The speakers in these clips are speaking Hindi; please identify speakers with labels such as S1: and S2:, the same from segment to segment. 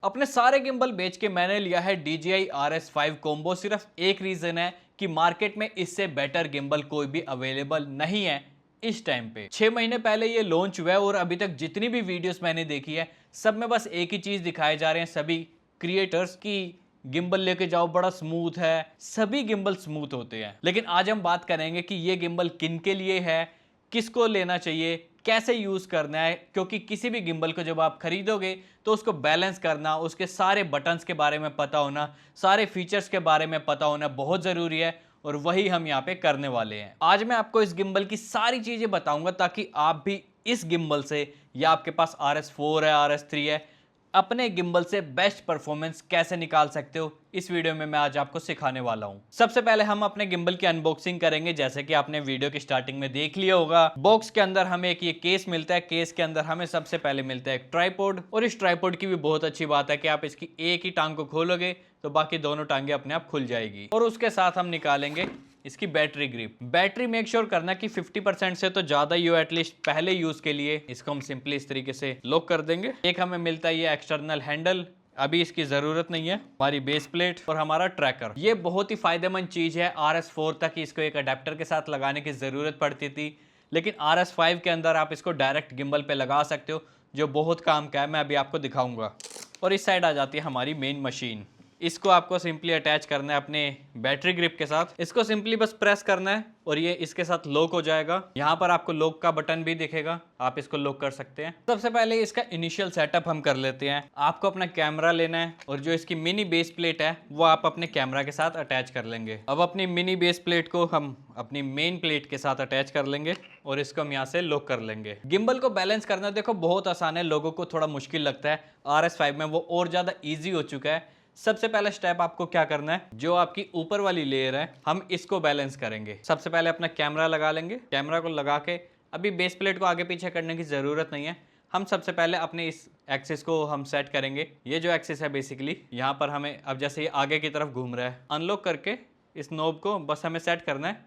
S1: अपने सारे गिम्बल बेच के मैंने लिया है DJI RS5 कॉम्बो। सिर्फ एक रीजन है कि मार्केट में इससे बेटर गिम्बल कोई भी अवेलेबल नहीं है इस टाइम पे। 6 महीने पहले ये लॉन्च हुआ है और अभी तक जितनी भी वीडियोस मैंने देखी है सब में बस एक ही चीज दिखाए जा रहे हैं सभी क्रिएटर्स की गिम्बल लेके जाओ बड़ा स्मूथ है। सभी गिम्बल स्मूथ होते हैं, लेकिन आज हम बात करेंगे कि ये गिम्बल किन के लिए है, किसको लेना चाहिए, कैसे यूज करना है। क्योंकि किसी भी गिम्बल को जब आप खरीदोगे तो उसको बैलेंस करना, उसके सारे बटन्स के बारे में पता होना, सारे फीचर्स के बारे में पता होना बहुत जरूरी है और वही हम यहाँ पे करने वाले हैं। आज मैं आपको इस गिम्बल की सारी चीजें बताऊंगा ताकि आप भी इस गिम्बल से, या आपके पास RS4 है, RS3 है, अपने गिम्बल से बेस्ट परफॉर्मेंस कैसे निकाल सकते हो इस वीडियो में मैं आज आपको सिखाने वाला हूं। सबसे पहले हम अपने गिम्बल की अनबॉक्सिंग करेंगे। जैसे कि आपने वीडियो की स्टार्टिंग में देख लिया होगा, बॉक्स के अंदर हमें एक ये केस मिलता है। केस के अंदर हमें सबसे पहले मिलता है एक ट्राइपॉड, और इस ट्राइपॉड की भी बहुत अच्छी बात है कि आप इसकी एक ही टांग को खोलोगे तो बाकी दोनों टांगे अपने आप खुल जाएगी। और उसके साथ हम निकालेंगे इसकी battery grip. Battery make sure करना कि 50% से तो ज्यादा ही हो एटलीस्ट पहले यूज के लिए। इसको हम सिंपली इस तरीके से लॉक कर देंगे। एक हमें मिलता है ये एक्सटर्नल हैंडल, अभी इसकी जरूरत नहीं है। हमारी बेस प्लेट और हमारा ट्रैकर, ये बहुत ही फायदेमंद चीज है। RS4 तक इसको एक अडेप्टर के साथ लगाने की जरूरत पड़ती थी, लेकिन RS5 के अंदर आप इसको डायरेक्ट गिम्बल पे लगा सकते हो, जो बहुत काम का है। मैं अभी आपको दिखाऊंगा। और इस साइड आ जाती है हमारी मेन मशीन। इसको आपको सिंपली अटैच करना है अपने बैटरी ग्रिप के साथ। इसको सिंपली बस प्रेस करना है और ये इसके साथ लॉक हो जाएगा। यहाँ पर आपको लॉक का बटन भी दिखेगा, आप इसको लॉक कर सकते हैं। सबसे पहले इसका इनिशियल सेटअप हम कर लेते हैं। आपको अपना कैमरा लेना है और जो इसकी मिनी बेस प्लेट है वो आप अपने कैमरा के साथ अटैच कर लेंगे। अब अपनी मिनी बेस प्लेट को हम अपनी मेन प्लेट के साथ अटैच कर लेंगे और इसको हम यहाँ से लॉक कर लेंगे। गिम्बल को बैलेंस करना देखो बहुत आसान है, लोगों को थोड़ा मुश्किल लगता है। RS5 में वो और ज्यादा ईजी हो चुका है। सबसे पहला स्टेप आपको क्या करना है, जो आपकी ऊपर वाली लेयर है हम इसको बैलेंस करेंगे। सबसे पहले अपना कैमरा लगा लेंगे। कैमरा को लगा के अभी बेस प्लेट को आगे पीछे करने की जरूरत नहीं है। हम सबसे पहले अपने इस एक्सिस को हम सेट करेंगे। ये जो एक्सिस है बेसिकली यहाँ पर हमें अब जैसे ये आगे की तरफ घूम रहा है, अनलॉक करके इस नोब को बस हमें सेट करना है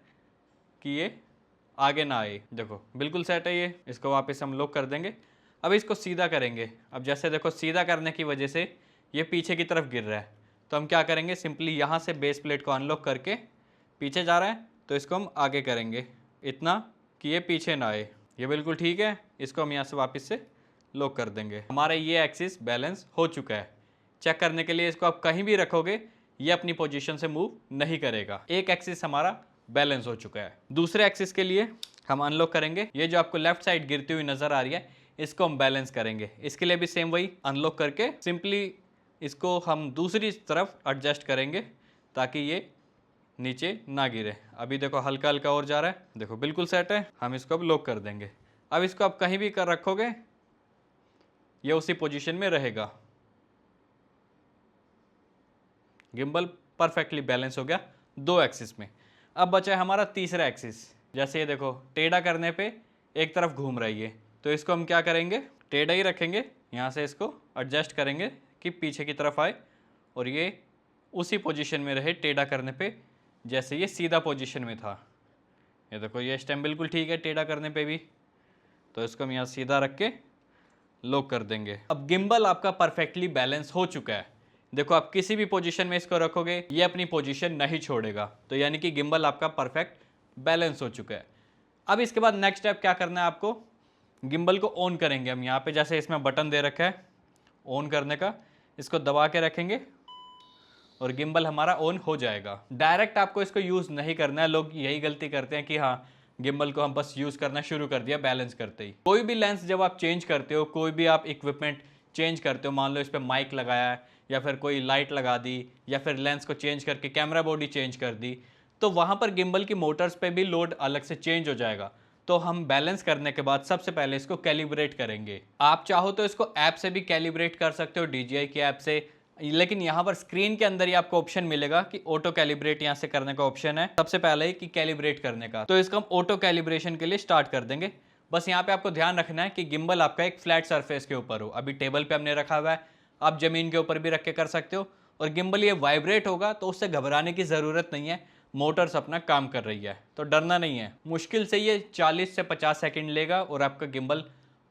S1: कि ये आगे ना आए। देखो बिल्कुल सेट है ये। इसको वापस हम लॉक कर देंगे। अब इसको सीधा करेंगे। अब जैसे देखो सीधा करने की वजह से ये पीछे की तरफ गिर रहा है, तो हम क्या करेंगे, सिंपली यहाँ से बेस प्लेट को अनलॉक करके पीछे जा रहा है तो इसको हम आगे करेंगे इतना कि ये पीछे ना आए। ये बिल्कुल ठीक है। इसको हम यहाँ से वापस से लॉक कर देंगे। हमारा ये एक्सिस बैलेंस हो चुका है। चेक करने के लिए इसको आप कहीं भी रखोगे ये अपनी पोजीशन से मूव नहीं करेगा। एक एक्सिस हमारा बैलेंस हो चुका है। दूसरे एक्सिस के लिए हम अनलॉक करेंगे। ये जो आपको लेफ्ट साइड गिरती हुई नजर आ रही है इसको हम बैलेंस करेंगे। इसके लिए भी सेम वही अनलॉक करके सिंपली इसको हम दूसरी तरफ एडजस्ट करेंगे ताकि ये नीचे ना गिरे। अभी देखो हल्का हल्का और जा रहा है, देखो बिल्कुल सेट है। हम इसको अब लॉक कर देंगे। अब इसको आप कहीं भी कर रखोगे ये उसी पोजीशन में रहेगा। गिम्बल परफेक्टली बैलेंस हो गया दो एक्सिस में। अब बचा है हमारा तीसरा एक्सिस। जैसे ये देखो टेढ़ा करने पे एक तरफ घूम रही है, तो इसको हम क्या करेंगे, टेढ़ा ही रखेंगे। यहाँ से इसको एडजस्ट करेंगे कि पीछे की तरफ आए और ये उसी पोजीशन में रहे टेढ़ा करने पे जैसे ये सीधा पोजीशन में था। ये देखो ये स्टेम बिल्कुल ठीक है टेढ़ा करने पे भी, तो इसको हम यहाँ सीधा रख के लॉक कर देंगे। अब गिम्बल आपका परफेक्टली बैलेंस हो चुका है। देखो आप किसी भी पोजीशन में इसको रखोगे ये अपनी पोजीशन नहीं छोड़ेगा, तो यानी कि गिम्बल आपका परफेक्ट बैलेंस हो चुका है। अब इसके बाद नेक्स्ट स्टेप क्या करना है आपको, गिम्बल को ऑन करेंगे हम। यहाँ पे जैसे इसमें बटन दे रखा है ऑन करने का, इसको दबा के रखेंगे और गिम्बल हमारा ऑन हो जाएगा। डायरेक्ट आपको इसको यूज नहीं करना है। लोग यही गलती करते हैं कि हाँ गिम्बल को हम बस यूज करना शुरू कर दिया बैलेंस करते ही। कोई भी लेंस जब आप चेंज करते हो, कोई भी आप इक्विपमेंट चेंज करते हो, मान लो इस पर माइक लगाया है या फिर कोई लाइट लगा दी या फिर लेंस को चेंज करके कैमरा बॉडी चेंज कर दी, तो वहां पर गिम्बल की मोटर्स पे भी लोड अलग से चेंज हो जाएगा। तो हम बैलेंस करने के बाद सबसे पहले इसको कैलिब्रेट करेंगे। आप चाहो तो इसको ऐप से भी कैलिब्रेट कर सकते हो, DJI की ऐप से, लेकिन यहाँ पर स्क्रीन के अंदर ही आपको ऑप्शन मिलेगा कि ऑटो कैलिब्रेट यहाँ से करने का ऑप्शन है सबसे पहले ही कि कैलिब्रेट करने का। तो इसको हम ऑटो कैलिब्रेशन के लिए स्टार्ट कर देंगे। बस यहाँ पे आपको ध्यान रखना है कि गिम्बल आपका एक फ्लैट सरफेस के ऊपर हो। अभी टेबल पे हमने रखा हुआ है, आप जमीन के ऊपर भी रख के कर सकते हो। और गिम्बल ये वाइब्रेट होगा तो उससे घबराने की जरूरत नहीं है, मोटर्स अपना काम कर रही है तो डरना नहीं है। मुश्किल से ये 40 से 50 सेकंड लेगा और आपका गिम्बल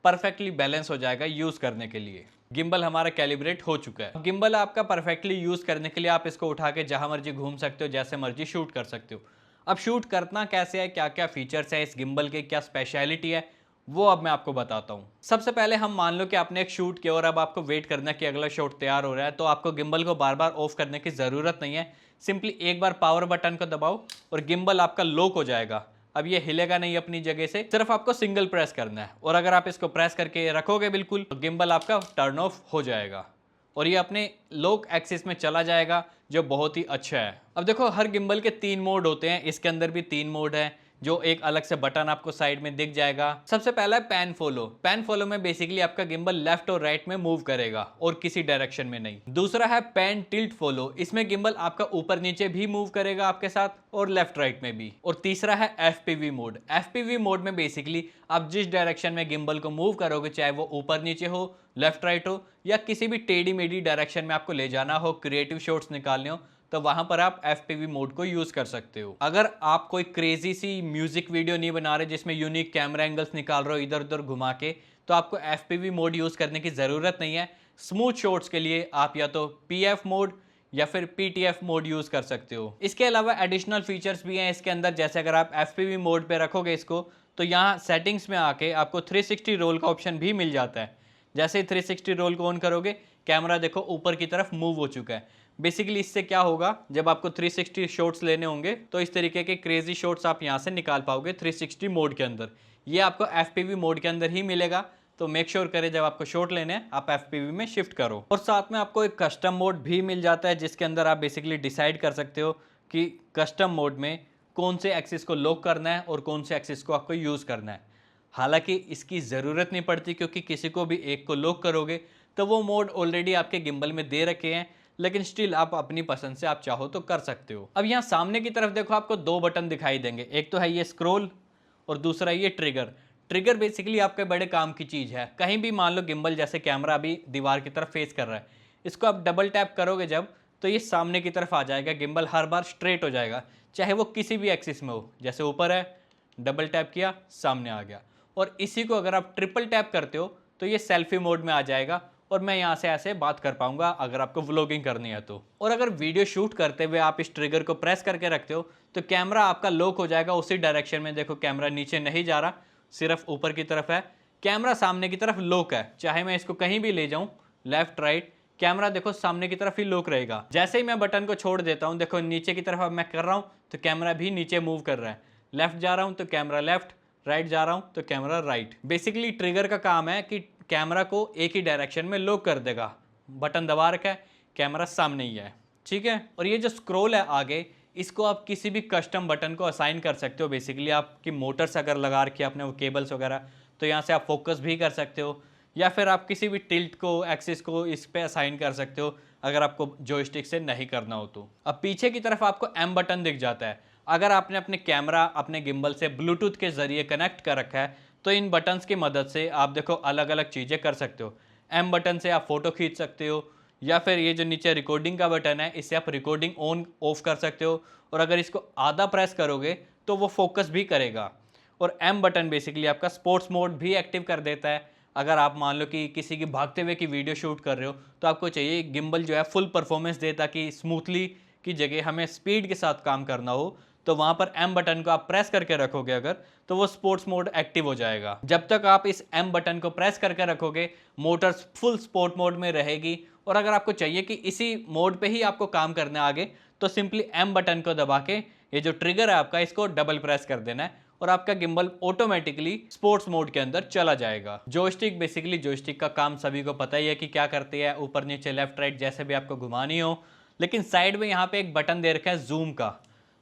S1: परफेक्टली बैलेंस हो जाएगा यूज करने के लिए। गिम्बल हमारा कैलिब्रेट हो चुका है। गिम्बल आपका परफेक्टली यूज करने के लिए आप इसको उठा के जहां मर्जी घूम सकते हो, जैसे मर्जी शूट कर सकते हो। अब शूट करना कैसे है, क्या क्या फीचर्स है इस गिम्बल के, क्या स्पेशलिटी है, वो अब मैं आपको बताता हूँ। सबसे पहले हम मान लो कि आपने एक शूट किया और अब आपको वेट करना कि अगला शॉट तैयार हो रहा है, तो आपको गिम्बल को बार बार ऑफ करने की ज़रूरत नहीं है। सिंपली एक बार पावर बटन को दबाओ और गिम्बल आपका लॉक हो जाएगा। अब ये हिलेगा नहीं अपनी जगह से, सिर्फ आपको सिंगल प्रेस करना है और अगर आप इसको प्रेस करके रखोगे बिल्कुल, तो गिम्बल आपका टर्न ऑफ हो जाएगा और ये अपने लॉक एक्सिस में चला जाएगा, जो बहुत ही अच्छा है। अब देखो हर गिम्बल के 3 मोड होते हैं, इसके अंदर भी 3 मोड है, जो एक अलग से बटन आपको साइड में दिख जाएगा। सबसे पहला है पैन फॉलो। पैन फॉलो में बेसिकली आपका गिम्बल लेफ्ट और राइट में मूव करेगा और किसी डायरेक्शन में नहीं। दूसरा है पैन टिल्ट फॉलो, इसमें गिम्बल आपका ऊपर नीचे भी मूव करेगा आपके साथ और लेफ्ट राइट में भी। और तीसरा है एफपीवी मोड। एफपीवी मोड में बेसिकली आप जिस डायरेक्शन में गिम्बल को मूव करोगे, चाहे वो ऊपर नीचे हो, लेफ्ट राइट हो या किसी भी टेढ़ी मेढ़ी डायरेक्शन में आपको ले जाना हो, क्रिएटिव शॉट्स निकालने हो, तो वहां पर आप FPV मोड को यूज कर सकते हो। अगर आप कोई क्रेजी सी म्यूजिक वीडियो नहीं बना रहे जिसमें यूनिक कैमरा एंगल्स निकाल रहे हो इधर उधर घुमा के, तो आपको FPV मोड यूज करने की जरूरत नहीं है। स्मूथ शॉट्स के लिए आप या तो PF मोड या फिर PTF मोड यूज कर सकते हो। इसके अलावा एडिशनल फीचर्स भी हैं इसके अंदर, जैसे अगर आप FPV मोड पे रखोगे इसको, तो यहाँ सेटिंग्स में आके आपको 360 रोल का ऑप्शन भी मिल जाता है। जैसे ही 360 रोल को ऑन करोगे, कैमरा देखो ऊपर की तरफ मूव हो चुका है। बेसिकली इससे क्या होगा, जब आपको 360 शॉट्स लेने होंगे तो इस तरीके के क्रेजी शॉट्स आप यहाँ से निकाल पाओगे 360 मोड के अंदर। ये आपको FPV मोड के अंदर ही मिलेगा, तो मेक श्योर करें जब आपको शॉट लेने हैं आप FPV में शिफ्ट करो। और साथ में आपको एक कस्टम मोड भी मिल जाता है, जिसके अंदर आप बेसिकली डिसाइड कर सकते हो कि कस्टम मोड में कौन से एक्सिस को लॉक करना है और कौन से एक्सिस को आपको यूज़ करना है। हालांकि इसकी ज़रूरत नहीं पड़ती, क्योंकि किसी को भी एक को लॉक करोगे तो वो मोड ऑलरेडी आपके गिम्बल में दे रखे हैं, लेकिन स्टिल आप अपनी पसंद से आप चाहो तो कर सकते हो। अब यहाँ सामने की तरफ देखो, आपको 2 बटन दिखाई देंगे, एक तो है ये स्क्रॉल और दूसरा ये ट्रिगर। ट्रिगर बेसिकली आपके बड़े काम की चीज़ है। कहीं भी मान लो गिम्बल, जैसे कैमरा अभी दीवार की तरफ फेस कर रहा है, इसको आप डबल टैप करोगे जब, तो ये सामने की तरफ आ जाएगा, गिम्बल हर बार स्ट्रेट हो जाएगा, चाहे वो किसी भी एक्सिस में हो। जैसे ऊपर है, डबल टैप किया, सामने आ गया। और इसी को अगर आप ट्रिपल टैप करते हो तो ये सेल्फी मोड में आ जाएगा और मैं यहाँ से ऐसे बात कर पाऊंगा अगर आपको व्लॉगिंग करनी है तो। और अगर वीडियो शूट करते हुए आप इस ट्रिगर को प्रेस करके रखते हो तो कैमरा आपका लॉक हो जाएगा उसी डायरेक्शन में। देखो कैमरा नीचे नहीं जा रहा, सिर्फ ऊपर की तरफ है, कैमरा सामने की तरफ लॉक है। चाहे मैं इसको कहीं भी ले जाऊं, लेफ्ट राइट, कैमरा देखो सामने की तरफ ही लॉक रहेगा। जैसे ही मैं बटन को छोड़ देता हूं, देखो नीचे की तरफ अब मैं कर रहा हूं तो कैमरा भी नीचे मूव कर रहा है। लेफ्ट जा रहा हूं तो कैमरा लेफ्ट, राइट जा रहा हूं तो कैमरा राइट। बेसिकली ट्रिगर का काम है कि कैमरा को एक ही डायरेक्शन में लॉक कर देगा। बटन दबा रखा है, कैमरा सामने ही है, ठीक है। और ये जो स्क्रॉल है आगे, इसको आप किसी भी कस्टम बटन को असाइन कर सकते हो। बेसिकली आपकी मोटर्स अगर लगा रखी है आपने, वो केबल्स वगैरह, तो यहाँ से आप फोकस भी कर सकते हो, या फिर आप किसी भी टिल्ट को, एक्सिस को इस पे असाइन कर सकते हो अगर आपको जॉयस्टिक से नहीं करना हो तो। अब पीछे की तरफ आपको M बटन दिख जाता है। अगर आपने अपने कैमरा अपने गिम्बल से ब्लूटूथ के जरिए कनेक्ट कर रखा है तो इन बटन्स की मदद से आप देखो अलग अलग चीज़ें कर सकते हो। M बटन से आप फोटो खींच सकते हो, या फिर ये जो नीचे रिकॉर्डिंग का बटन है, इससे आप रिकॉर्डिंग ऑन ऑफ कर सकते हो। और अगर इसको आधा प्रेस करोगे तो वो फोकस भी करेगा। और M बटन बेसिकली आपका स्पोर्ट्स मोड भी एक्टिव कर देता है। अगर आप मान लो कि किसी की भागते हुए की वीडियो शूट कर रहे हो तो आपको चाहिए गिम्बल जो है फुल परफॉर्मेंस दे, ताकि स्मूथली की जगह हमें स्पीड के साथ काम करना हो, तो वहां पर M बटन को आप प्रेस करके रखोगे अगर, तो वो स्पोर्ट्स मोड एक्टिव हो जाएगा। जब तक आप इस M बटन को प्रेस करके रखोगे, मोटर्स फुल स्पोर्ट मोड में रहेगी। और अगर आपको चाहिए कि इसी मोड पे ही आपको काम करना है आगे, तो सिंपली M बटन को दबा के ये जो ट्रिगर है आपका, इसको डबल प्रेस कर देना है और आपका गिम्बल ऑटोमेटिकली स्पोर्ट्स मोड के अंदर चला जाएगा। जॉयस्टिक, बेसिकली जॉयस्टिक का काम सभी को पता ही है कि क्या करती है, ऊपर नीचे लेफ्ट राइट जैसे भी आपको घुमानी हो। लेकिन साइड में यहाँ पे एक बटन दे रखा है जूम का।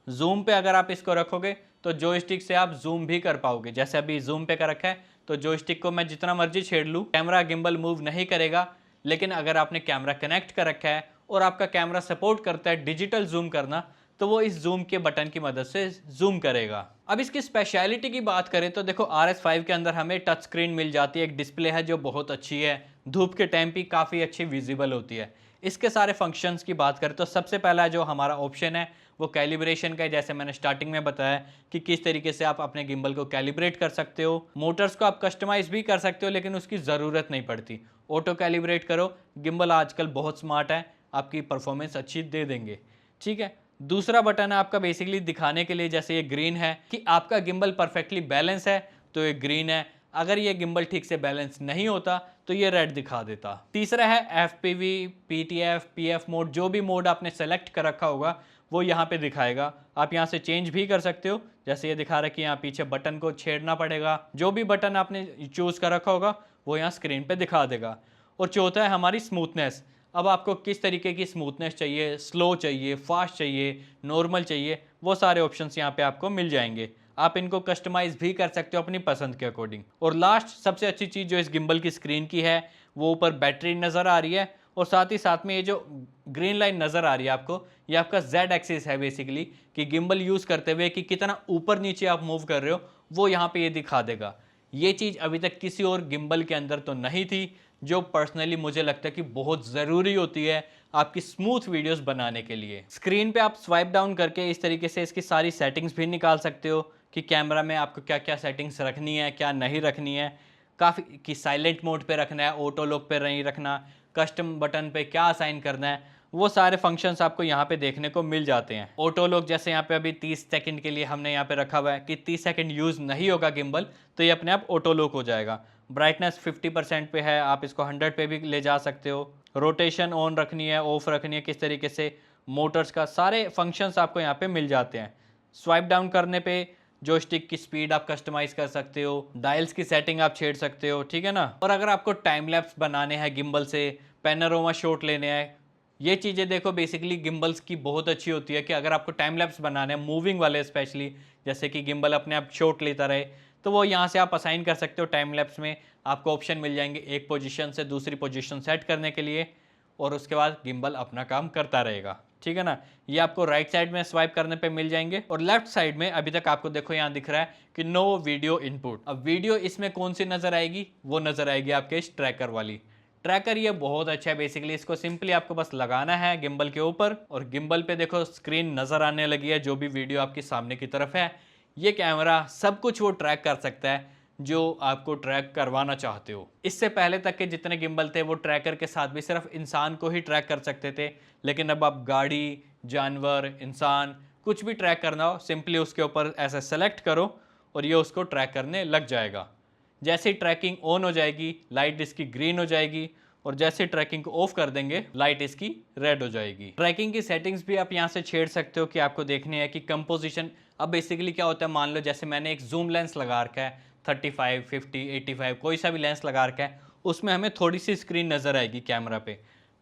S1: जूम पे अगर आप इसको रखोगे तो जॉयस्टिक से आप जूम भी कर पाओगे। जैसे अभी जूम पे का रखा है, तो जॉयस्टिक को मैं जितना मर्जी छेड़ लूँ, कैमरा गिम्बल मूव नहीं करेगा। लेकिन अगर आपने कैमरा कनेक्ट कर रखा है और आपका कैमरा सपोर्ट करता है डिजिटल जूम करना, तो वो इस जूम के बटन की मदद से जूम करेगा। अब इसकी स्पेशलिटी की बात करें तो देखो RS5 के अंदर हमें टच स्क्रीन मिल जाती है, एक डिस्प्ले है जो बहुत अच्छी है, धूप के टाइम भी काफ़ी अच्छी विजिबल होती है। इसके सारे फंक्शंस की बात करें तो सबसे पहला जो हमारा ऑप्शन है वो कैलिब्रेशन का है। जैसे मैंने स्टार्टिंग में बताया कि किस तरीके से आप अपने गिम्बल को कैलिब्रेट कर सकते हो। मोटर्स को आप कस्टमाइज भी कर सकते हो लेकिन उसकी ज़रूरत नहीं पड़ती। ऑटो कैलिब्रेट करो, गिम्बल आजकल बहुत स्मार्ट है, आपकी परफॉर्मेंस अच्छी दे देंगे। ठीक है, दूसरा बटन है आपका बेसिकली दिखाने के लिए, जैसे ये ग्रीन है कि आपका गिम्बल परफेक्टली बैलेंस है तो ये ग्रीन है, अगर ये गिम्बल ठीक से बैलेंस नहीं होता तो ये रेड दिखा देता। तीसरा है FPV, PTF, PF मोड, जो भी मोड आपने सेलेक्ट कर रखा होगा वो यहाँ पे दिखाएगा। आप यहाँ से चेंज भी कर सकते हो, जैसे ये दिखा रहा है कि यहाँ पीछे बटन को छेड़ना पड़ेगा, जो भी बटन आपने चूज़ कर रखा होगा वो यहाँ स्क्रीन पे दिखा देगा। और चौथा है हमारी स्मूथनेस। अब आपको किस तरीके की स्मूथनेस चाहिए, स्लो चाहिए, फास्ट चाहिए, नॉर्मल चाहिए, वो सारे ऑप्शंस यहाँ पे आपको मिल जाएंगे। आप इनको कस्टमाइज भी कर सकते हो अपनी पसंद के अकॉर्डिंग। और लास्ट सबसे अच्छी चीज़ जो इस गिम्बल की स्क्रीन की है वो ऊपर बैटरी नज़र आ रही है, और साथ ही साथ में ये जो ग्रीन लाइन नज़र आ रही है आपको, ये आपका Z एक्सिस है बेसिकली, कि गिम्बल यूज़ करते हुए कि कितना ऊपर नीचे आप मूव कर रहे हो वो यहाँ पे ये दिखा देगा। ये चीज़ अभी तक किसी और गिम्बल के अंदर तो नहीं थी, जो पर्सनली मुझे लगता है कि बहुत ज़रूरी होती है आपकी स्मूथ वीडियोस बनाने के लिए। स्क्रीन पे आप स्वाइप डाउन करके इस तरीके से इसकी सारी सेटिंग्स भी निकाल सकते हो कि कैमरा में आपको क्या क्या सेटिंग्स रखनी है, क्या नहीं रखनी है, काफ़ी कि साइलेंट मोड पे रखना है, ऑटो लॉक पे नहीं रखना, कस्टम बटन पे क्या असाइन करना है, वो सारे फंक्शंस आपको यहाँ पे देखने को मिल जाते हैं। ऑटो लॉक जैसे यहाँ पे अभी 30 सेकंड के लिए हमने यहाँ पे रखा हुआ है कि 30 सेकंड यूज़ नहीं होगा गिम्बल तो ये अपने आप ऑटो लॉक हो जाएगा। ब्राइटनेस 50% पे है, आप इसको 100 पे भी ले जा सकते हो। रोटेशन ऑन रखनी है, ऑफ रखनी है, किस तरीके से, मोटर्स का सारे फंक्शंस आपको यहाँ पे मिल जाते हैं। स्वाइप डाउन करने पे जोयस्टिक की स्पीड आप कस्टमाइज कर सकते हो, डायल्स की सेटिंग आप छेड़ सकते हो, ठीक है ना। और अगर आपको टाइम लैप्स बनाने हैं गिम्बल से, पैनोरामा शॉट लेने हैं, ये चीज़ें देखो बेसिकली गिम्बल्स की बहुत अच्छी होती है कि अगर आपको टाइम लैप्स बनाने हैं मूविंग वाले स्पेशली, जैसे कि गिम्बल अपने आप शॉट लेता रहे, तो वो यहाँ से आप असाइन कर सकते हो। टाइम लैप्स में आपको ऑप्शन मिल जाएंगे एक पोजीशन से दूसरी पोजीशन सेट करने के लिए, और उसके बाद गिम्बल अपना काम करता रहेगा, ठीक है ना। ये आपको राइट साइड में स्वाइप करने पे मिल जाएंगे। और लेफ्ट साइड में अभी तक आपको देखो यहाँ दिख रहा है कि नो वीडियो इनपुट। अब वीडियो इसमें कौन सी नज़र आएगी, वो नज़र आएगी आपके इस ट्रैकर वाली। ट्रैकर ये बहुत अच्छा है बेसिकली, इसको सिंपली आपको बस लगाना है गिम्बल के ऊपर, और गिम्बल पे देखो स्क्रीन नज़र आने लगी है, जो भी वीडियो आपके सामने की तरफ है ये कैमरा सब कुछ वो ट्रैक कर सकता है जो आपको ट्रैक करवाना चाहते हो। इससे पहले तक के जितने गिम्बल थे वो ट्रैकर के साथ भी सिर्फ इंसान को ही ट्रैक कर सकते थे, लेकिन अब आप गाड़ी, जानवर, इंसान कुछ भी ट्रैक करना हो सिंपली उसके ऊपर ऐसे सेलेक्ट करो और ये उसको ट्रैक करने लग जाएगा। जैसे ही ट्रैकिंग ऑन हो जाएगी लाइट इसकी ग्रीन हो जाएगी, और जैसे ट्रैकिंग को ऑफ कर देंगे लाइट इसकी रेड हो जाएगी। ट्रैकिंग की सेटिंग्स भी आप यहाँ से छेड़ सकते हो कि आपको देखनी है कि कंपोजिशन। अब बेसिकली क्या होता है, मान लो जैसे मैंने एक जूम लेंस लगा रखा है 35, 50, 85, कोई सा भी लेंस लगा रखा है, उसमें हमें थोड़ी सी स्क्रीन नज़र आएगी कैमरा पे।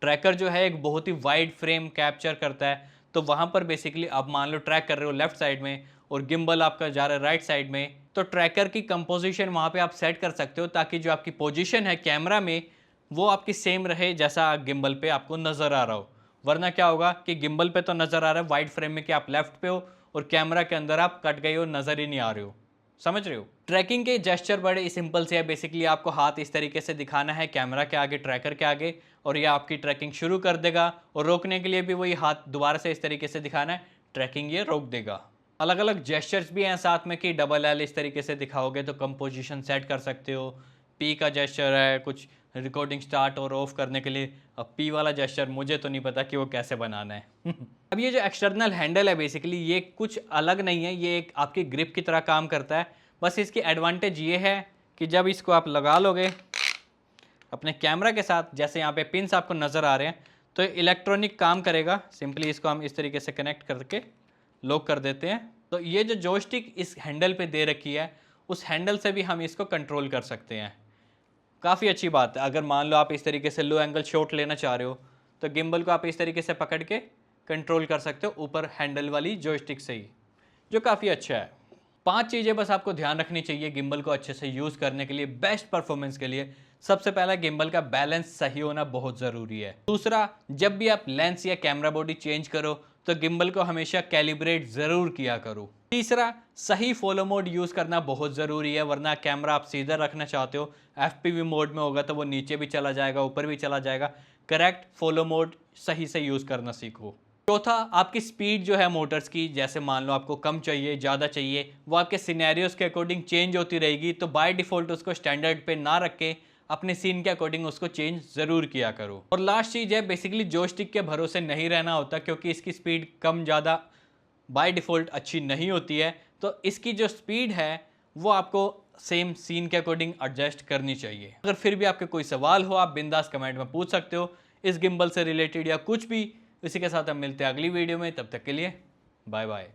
S1: ट्रैकर जो है एक बहुत ही वाइड फ्रेम कैप्चर करता है, तो वहाँ पर बेसिकली आप मान लो ट्रैक कर रहे हो लेफ्ट साइड में और गिम्बल आपका जा रहा है राइट साइड में, तो ट्रैकर की कंपोजिशन वहाँ पे आप सेट कर सकते हो ताकि जो आपकी पोजीशन है कैमरा में वो आपकी सेम रहे जैसा गिम्बल पे आपको नज़र आ रहा हो। वरना क्या होगा कि गिम्बल पे तो नज़र आ रहा है वाइड फ्रेम में कि आप लेफ्ट पे हो और कैमरा के अंदर आप कट गए हो, नज़र ही नहीं आ रहे हो। समझ रहे हो। ट्रैकिंग के जेस्चर बड़े सिंपल से है, बेसिकली आपको हाथ इस तरीके से दिखाना है कैमरा के आगे, ट्रैकर के आगे, और ये आपकी ट्रैकिंग शुरू कर देगा। और रोकने के लिए भी वही हाथ दोबारा से इस तरीके से दिखाना है, ट्रैकिंग ये रोक देगा। अलग अलग जेस्चर्स भी हैं साथ में कि डबल एल इस तरीके से दिखाओगे तो कंपोजिशन सेट कर सकते हो। पी का जेस्चर है कुछ रिकॉर्डिंग स्टार्ट और ऑफ करने के लिए। अब पी वाला जेस्चर मुझे तो नहीं पता कि वो कैसे बनाना है। अब ये जो एक्सटर्नल हैंडल है बेसिकली ये कुछ अलग नहीं है, ये एक आपकी ग्रिप की तरह काम करता है। बस इसकी एडवांटेज ये है कि जब इसको आप लगा लोगे अपने कैमरा के साथ, जैसे यहाँ पे पिन्स आपको नज़र आ रहे हैं, तो इलेक्ट्रॉनिक काम करेगा। सिंपली इसको हम इस तरीके से कनेक्ट करके लॉक कर देते हैं, तो ये जो जॉयस्टिक इस हैंडल पे दे रखी है उस हैंडल से भी हम इसको कंट्रोल कर सकते हैं। काफ़ी अच्छी बात है। अगर मान लो आप इस तरीके से लो एंगल शॉट लेना चाह रहे हो तो गिम्बल को आप इस तरीके से पकड़ के कंट्रोल कर सकते हो ऊपर हैंडल वाली जॉयस्टिक से ही, जो काफ़ी अच्छा है। 5 चीज़ें बस आपको ध्यान रखनी चाहिए गिम्बल को अच्छे से यूज़ करने के लिए, बेस्ट परफॉर्मेंस के लिए। सबसे पहला, गिम्बल का बैलेंस सही होना बहुत ज़रूरी है। दूसरा, जब भी आप लेंस या कैमरा बॉडी चेंज करो तो गिम्बल को हमेशा कैलिब्रेट ज़रूर किया करो। तीसरा, सही फॉलो मोड यूज़ करना बहुत ज़रूरी है, वरना कैमरा आप सीधा रखना चाहते हो, FPV मोड में होगा तो वो नीचे भी चला जाएगा, ऊपर भी चला जाएगा। करेक्ट फॉलो मोड सही से यूज़ करना सीखो। चौथा, आपकी स्पीड जो है मोटर्स की, जैसे मान लो आपको कम चाहिए, ज़्यादा चाहिए, वो आपके सिनेरियोस के अकॉर्डिंग चेंज होती रहेगी, तो बाय डिफ़ॉल्ट उसको स्टैंडर्ड पे ना रख के अपने सीन के अकॉर्डिंग उसको चेंज ज़रूर किया करो। और लास्ट चीज़ है, बेसिकली जॉयस्टिक के भरोसे नहीं रहना होता, क्योंकि इसकी स्पीड कम ज़्यादा बाय डिफ़ॉल्ट अच्छी नहीं होती है, तो इसकी जो स्पीड है वो आपको सेम सीन के अकॉर्डिंग एडजस्ट करनी चाहिए। अगर फिर भी आपके कोई सवाल हो, आप बिंदास कमेंट में पूछ सकते हो इस गिम्बल से रिलेटेड या कुछ भी। इसी के साथ हम मिलते हैं अगली वीडियो में, तब तक के लिए बाय बाय।